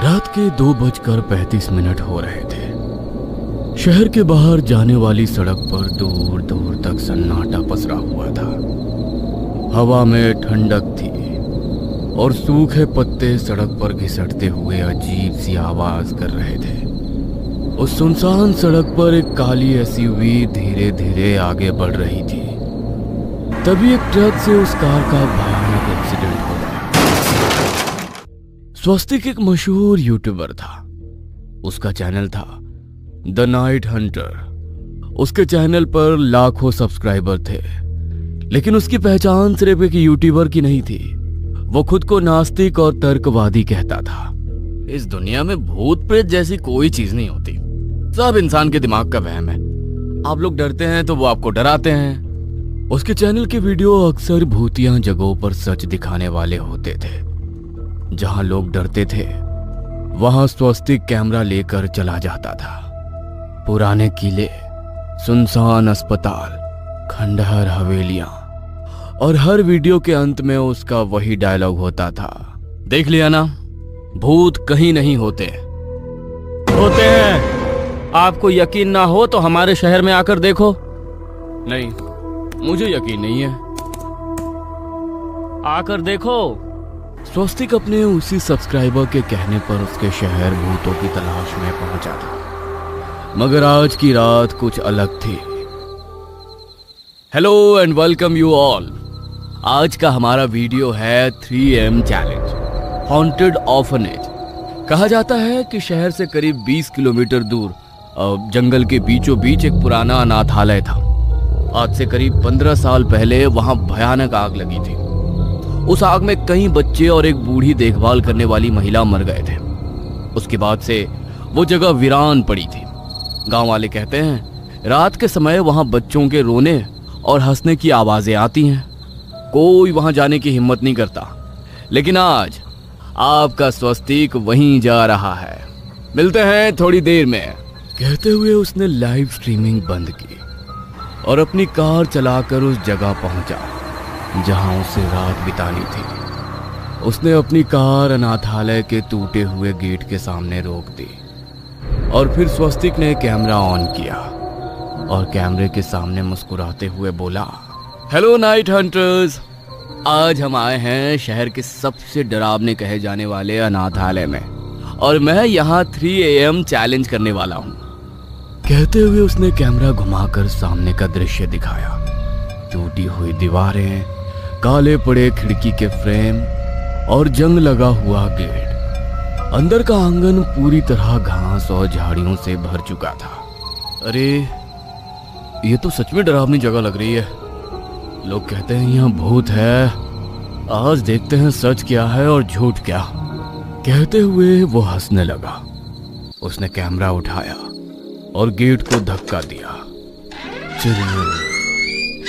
रात के 2:35 हो रहे थे। शहर के बाहर जाने वाली सड़क पर दूर दूर तक सन्नाटा पसरा हुआ था। हवा में ठंडक थी और सूखे पत्ते सड़क पर घिसटते हुए अजीब सी आवाज कर रहे थे। उस सुनसान सड़क पर एक काली एसयूवी धीरे धीरे आगे बढ़ रही थी। तभी एक ट्रक से उस कार का भयानक एक्सीडेंट हो गया। स्वस्तिक एक मशहूर यूट्यूबर था। उसका चैनल था द नाइट हंटर। उसके चैनल पर लाखों सब्सक्राइबर थे, लेकिन उसकी पहचान सिर्फ एक यूट्यूबर की नहीं थी। वो खुद को नास्तिक और तर्कवादी कहता था। इस दुनिया में भूत प्रेत जैसी कोई चीज नहीं होती, सब इंसान के दिमाग का वहम है। आप लोग डरते हैं तो वो आपको डराते हैं। उसके चैनल के वीडियो अक्सर भूतिया जगहों पर सच दिखाने वाले होते थे। जहां लोग डरते थे वहां स्वस्तिक कैमरा लेकर चला जाता था। पुराने किले, सुनसान अस्पताल, खंडहर हवेलियां, और हर वीडियो के अंत में उसका वही डायलॉग होता था, देख लिया ना, भूत कहीं नहीं होते हैं। आपको यकीन ना हो तो हमारे शहर में आकर देखो। नहीं, मुझे यकीन नहीं है, आकर देखो। स्वस्तिक अपने उसी सब्सक्राइबर के कहने पर उसके शहर भूतों की तलाश में पहुंचा था। मगर आज की रात कुछ अलग थी। Hello and welcome you all. आज का हमारा वीडियो है 3M चैलेंज, हॉन्टेड ऑर्फनेज। कहा जाता है कि शहर से करीब 20 किलोमीटर दूर जंगल के बीचों बीच एक पुराना अनाथालय था। आज से करीब 15 साल पहले वहां भयानक आग लगी थी। उस आग में कई बच्चे और एक बूढ़ी देखभाल करने वाली महिला मर गए थे। उसके बाद से वो जगह वीरान पड़ी थी। गांव वाले कहते हैं रात के समय वहां बच्चों के रोने और हंसने की आवाजें आती हैं। कोई वहां जाने की हिम्मत नहीं करता, लेकिन आज आपका स्वस्तिक वहीं जा रहा है। मिलते हैं थोड़ी देर में। कहते हुए उसने लाइव स्ट्रीमिंग बंद की और अपनी कार चलाकर उस जगह पहुंचा जहां उसे रात बितानी थी। उसने अपनी कार अनाथालय के टूटे हुए गेट के सामने रोक दी और फिर स्वस्तिक ने कैमरा ऑन किया और कैमरे के सामने मुस्कुराते हुए बोला, हेलो नाइट हंटर्स, आज हम आए हैं शहर के सबसे डरावने कहे जाने वाले अनाथालय में और मैं यहाँ 3AM चैलेंज करने वाला हूँ। कहते हुए उसने कैमरा घुमाकर सामने का दृश्य दिखाया। टूटी हुई दीवारें, काले पड़े खिड़की के फ्रेम और जंग लगा हुआ गेट। अंदर का आंगन पूरी तरह घास और झाड़ियों से भर चुका था। अरे ये तो सच में डरावनी जगह लग रही है। लोग कहते हैं यहाँ भूत है। आज देखते हैं सच क्या है और झूठ क्या। कहते हुए वो हंसने लगा। उसने कैमरा उठाया और गेट को धक्का दिया।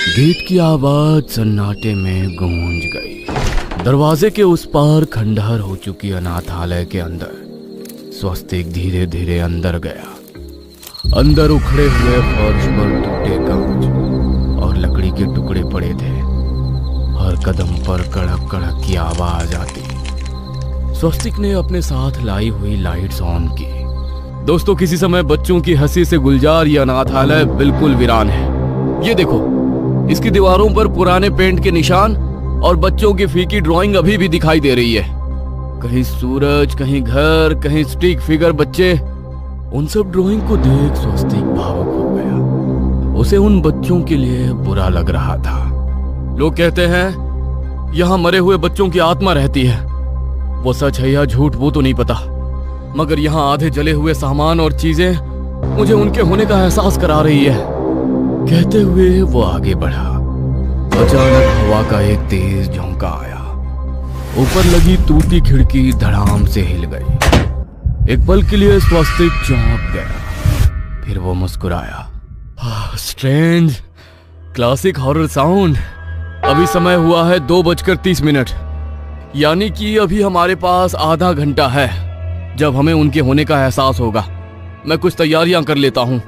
गेट की आवाज सन्नाटे में गूंज गई। दरवाजे के उस पार खंडहर हो चुकी अनाथालय के अंदर स्वस्तिक धीरे धीरे अंदर गया। अंदर उखड़े हुए फर्श पर टूटे कांच और लकड़ी के टुकड़े पड़े थे। हर कदम पर कड़क कड़क की आवाज आती। स्वस्तिक ने अपने साथ लाई हुई लाइट्स ऑन की। दोस्तों, किसी समय बच्चों की हंसी से गुलजार ये अनाथालय बिल्कुल वीरान है। ये देखो, इसकी दीवारों पर पुराने पेंट के निशान और बच्चों की फीकी ड्राइंग अभी भी दिखाई दे रही है। कहीं सूरज, कहीं घर, कहीं स्टिक फिगर बच्चे। उन सब ड्राइंग को देख स्वस्तिक भावुक हो गया। उसे उन बच्चों के लिए बुरा लग रहा था। लोग कहते हैं यहाँ मरे हुए बच्चों की आत्मा रहती है। वो सच है या झूठ वो तो नहीं पता, मगर यहाँ आधे जले हुए सामान और चीजें मुझे उनके होने का एहसास करा रही है। कहते हुए वो आगे बढ़ा। अचानक हवा का एक तेज झोंका आया। ऊपर लगी टूटी खिड़की धड़ाम से हिल गई। एक पल के लिए स्वस्तिक चौंक गया, फिर वो मुस्कुराया। Strange, classic horror sound. अभी समय हुआ है 2:30, यानी कि अभी हमारे पास आधा घंटा है जब हमें उनके होने का एहसास होगा। मैं कुछ तैयारियां कर लेता हूं।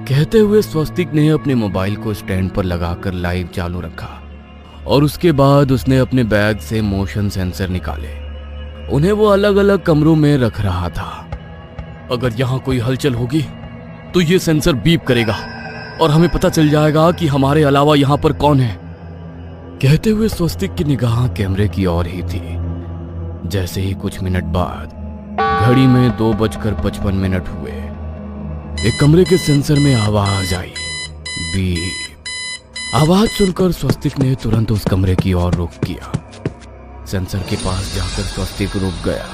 कहते हुए स्वस्तिक ने अपने मोबाइल को स्टैंड पर लगाकर लाइव चालू रखा और उसके बाद उसने अपने बैग से मोशन सेंसर निकाले। उन्हें वो अलग अलग कमरों में रख रहा था। अगर यहां कोई हलचल होगी तो ये सेंसर बीप करेगा और हमें पता चल जाएगा कि हमारे अलावा यहां पर कौन है। कहते हुए स्वस्तिक की निगाह कैमरे की ओर ही थी। जैसे ही कुछ मिनट बाद घड़ी में 2:55 हुए, एक कमरे के सेंसर में आवाज आई, बीप। आवाज सुनकर स्वस्तिक ने तुरंत उस कमरे की ओर रुख किया। सेंसर के पास जाकर स्वस्तिक रुक गया।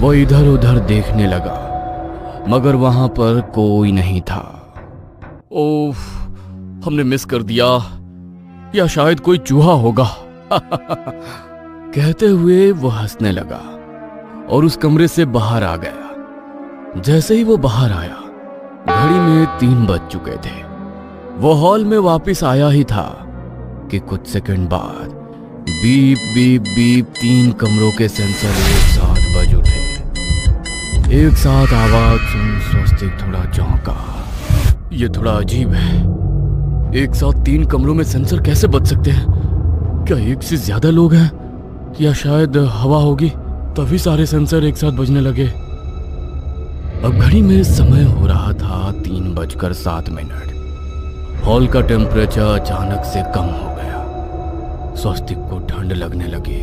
वो इधर उधर देखने लगा, मगर वहां पर कोई नहीं था। ओह, हमने मिस कर दिया, या शायद कोई चूहा होगा। कहते हुए वो हंसने लगा और उस कमरे से बाहर आ गया। जैसे ही वो बाहर आया, घड़ी में 3 बज चुके थे। वो हॉल में वापस आया ही था कि कुछ सेकंड बाद बीप बीप बीप 3 कमरों के सेंसर एक साथ बज उठे। एक साथ आवाज सुन स्वस्तिक थोड़ा चौंका। ये थोड़ा अजीब है, एक साथ 3 कमरों में सेंसर कैसे बज सकते हैं? क्या एक से ज्यादा लोग हैं, या शायद हवा होगी तभी सारे सेंसर एक साथ बजने लगे। अब घड़ी में समय हो रहा था 3:07। हॉल का टेम्परेचर अचानक से कम हो गया। स्वस्तिक को ठंड लगने लगी।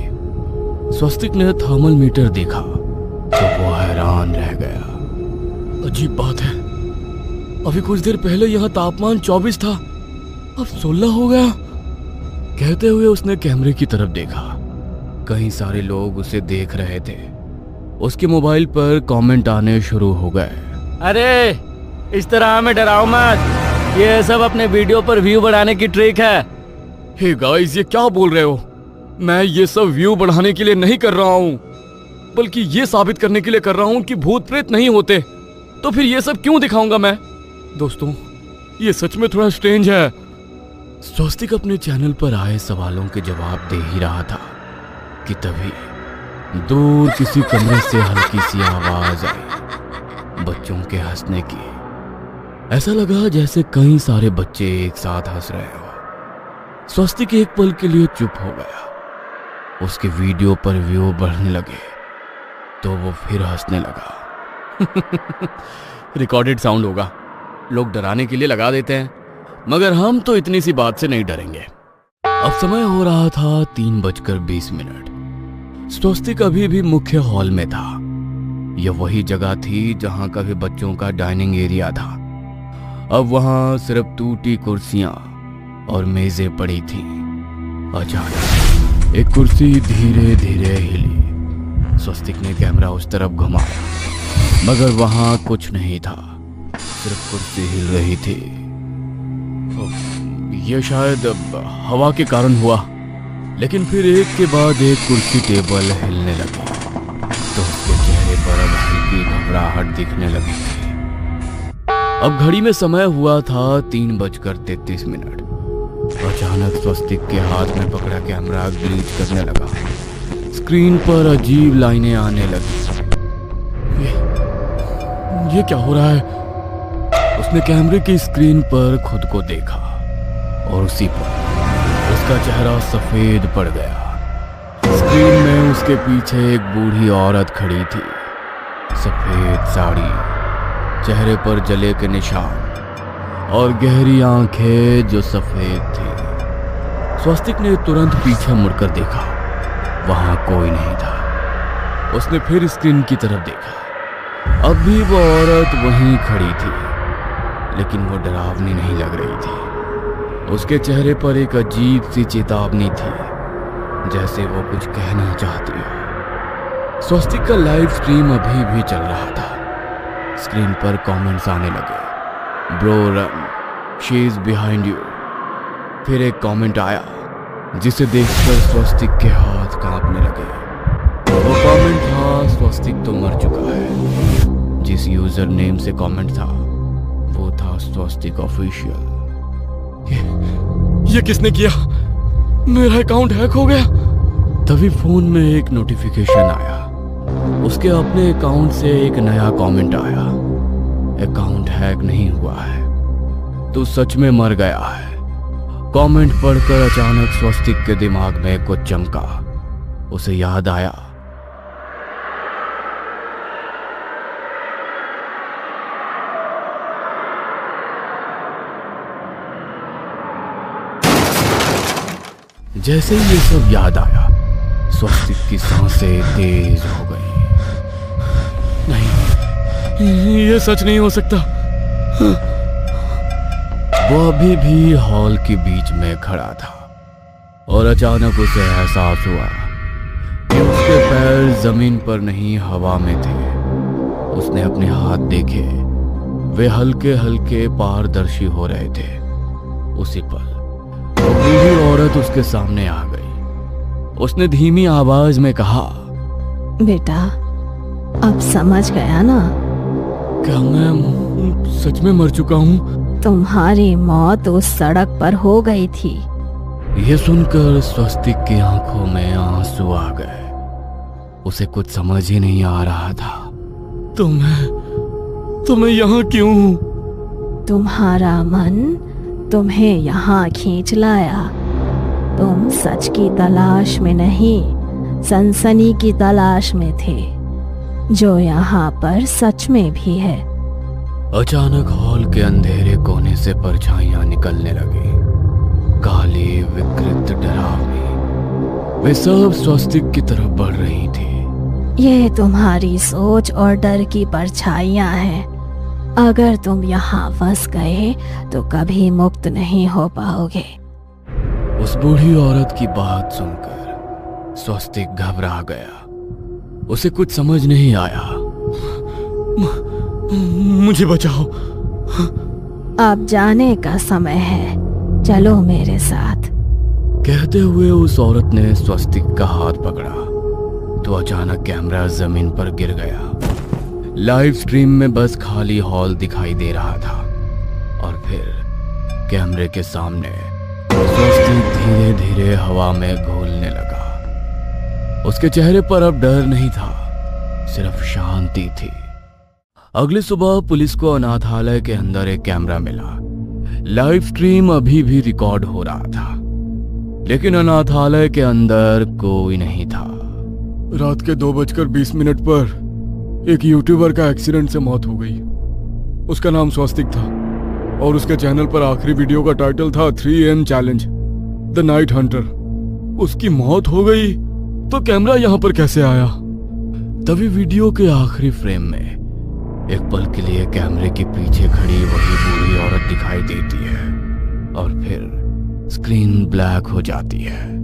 स्वस्तिक ने थर्मल मीटर देखा तो वो हैरान रह गया। अजीब बात है, अभी कुछ देर पहले यहां तापमान 24 था, अब 16 हो गया। कहते हुए उसने कैमरे की तरफ देखा। कई सारे लोग उसे देख रहे थे। उसके मोबाइल पर कमेंट आने शुरू हो गए। अरे इस तरह हमें डराओ मत, ये सब अपने वीडियो पर व्यू बढ़ाने की ट्रिक है। हे गाइस, ये क्या बोल रहे हो? मैं ये सब व्यू बढ़ाने के लिए नहीं कर रहा हूँ, बल्कि ये साबित करने के लिए कर रहा हूँ कि भूत प्रेत नहीं होते। तो फिर ये सब क्यों दिखाऊंगा मैं? दोस्तों, ये सच में थोड़ा स्ट्रेंज है। स्वस्तिक अपने चैनल पर आए सवालों के जवाब दे ही रहा था कि तभी दूर किसी कमरे से हल्की सी आवाज आई, बच्चों के हंसने की। ऐसा लगा जैसे कई सारे बच्चे एक साथ हंस रहे हो। स्वस्तिक एक पल के लिए चुप हो गया। उसके वीडियो पर व्यू बढ़ने लगे तो वो फिर हंसने लगा। रिकॉर्डेड साउंड होगा, लोग डराने के लिए लगा देते हैं, मगर हम तो इतनी सी बात से नहीं डरेंगे। अब समय हो रहा था 3:20। स्वस्तिक अभी भी मुख्य हॉल में था। यह वही जगह थी जहां कभी बच्चों का डाइनिंग एरिया था। अब वहां सिर्फ टूटी कुर्सियां और मेजें पड़ी थी। अचानक एक कुर्सी धीरे धीरे हिली। स्वस्तिक ने कैमरा उस तरफ घुमाया, मगर वहां कुछ नहीं था, सिर्फ कुर्सी हिल रही थी। यह शायद हवा के कारण हुआ। लेकिन फिर एक के बाद एक कुर्सी टेबल हिलने लगी तो उसके चेहरे पर अब हल्की घबराहट दिखने लगी थी। अब घड़ी में समय हुआ था 3:33। अचानक स्वस्तिक के हाथ में पकड़ा कैमरा ग्लिच करने लगा। स्क्रीन पर अजीब लाइनें आने लगी। ये क्या हो रहा है? उसने कैमरे की स्क्रीन पर खुद को देखा और उसी पर उसका चेहरा सफेद पड़ गया। स्क्रीन में उसके पीछे एक बूढ़ी औरत खड़ी थी। सफेद साड़ी, चेहरे पर जले के निशान और गहरी आंखें जो सफेद थी। स्वस्तिक ने तुरंत पीछे मुड़कर देखा, वहां कोई नहीं था। उसने फिर स्क्रीन की तरफ देखा। अब भी वो औरत वहीं खड़ी थी, लेकिन वो डरावनी नहीं लग रही थी। उसके चेहरे पर एक अजीब सी चेतावनी थी, जैसे वो कुछ कहना चाहती हो। स्वस्तिक का लाइव स्ट्रीम अभी भी चल रहा था। स्क्रीन पर कमेंट्स आने लगे, bro run, she is behind you. फिर एक कमेंट आया जिसे देखकर स्वस्तिक के हाथ कांपने लगे। वो कमेंट था, स्वस्तिक तो मर चुका है। जिस यूजर नेम से कमेंट था वो था स्वस्तिक ऑफिशियल। ये किसने किया? मेरा अकाउंट हैक हो गया। तभी फोन में एक नोटिफिकेशन आया। उसके अपने अकाउंट से एक नया कमेंट आया, अकाउंट हैक नहीं हुआ है, तू सच में मर गया है। कमेंट पढ़कर अचानक स्वस्तिक के दिमाग में कुछ चमका। उसे याद आया जैसे ही ये सब याद आया, स्वस्तिक की सांसें तेज हो गई। नहीं, ये सच नहीं हो सकता। वो अभी भी हॉल के बीच में खड़ा था और अचानक उसे एहसास हुआ कि उसके पैर जमीन पर नहीं हवा में थे। उसने अपने हाथ देखे, वे हल्के हल्के पारदर्शी हो रहे थे। उसी पल वो बूढ़ी औरत उसके सामने आ गई। उसने धीमी आवाज में कहा, बेटा, अब समझ गया ना? क्या मैं सच में मर चुका हूँ? तुम्हारी मौत उस सड़क पर हो गई थी। यह सुनकर स्वस्तिक की आंखों में आंसू आ गए। उसे कुछ समझ ही नहीं आ रहा था। तो मैं यहाँ क्यों हूँ? तुम्हारा मन तुम्हें यहाँ खींच लाया। तुम सच की तलाश में नहीं, सनसनी की तलाश में थे, जो यहाँ पर सच में भी है। अचानक हॉल के अंधेरे कोने से परछाइयां निकलने लगी, काली, विकृत, डरावनी। वे सब स्वस्तिक की तरफ बढ़ रही थी। ये तुम्हारी सोच और डर की परछाइयां हैं। अगर तुम यहाँ फंस गए तो कभी मुक्त नहीं हो पाओगे। उस बूढ़ी औरत की बात सुनकर स्वस्तिक घबरा गया। उसे कुछ समझ नहीं आया। मुझे बचाओ। अब जाने का समय है, चलो मेरे साथ। कहते हुए उस औरत ने स्वस्तिक का हाथ पकड़ा तो अचानक कैमरा जमीन पर गिर गया। लाइव स्ट्रीम में बस खाली हॉल दिखाई दे रहा था और फिर कैमरे के सामने स्वस्तिक धीरे धीरे हवा में घुलने लगा। उसके चेहरे पर अब डर नहीं था, सिर्फ शांति थी। अगली सुबह पुलिस को अनाथालय के अंदर एक कैमरा मिला। लाइव स्ट्रीम अभी भी रिकॉर्ड हो रहा था, लेकिन अनाथालय के अंदर कोई नहीं था। रात के 2:20 पर एक यूट्यूबर का एक्सीडेंट से मौत हो गई। उसका नाम स्वस्तिक था और उसके चैनल पर आखिरी वीडियो का टाइटल था 3M challenge the night Hunter. उसकी मौत हो गई तो कैमरा यहाँ पर कैसे आया? तभी वीडियो के आखिरी फ्रेम में एक पल के लिए कैमरे के पीछे खड़ी वही बूढ़ी औरत दिखाई देती है और फिर स्क्रीन ब्लैक हो जाती है।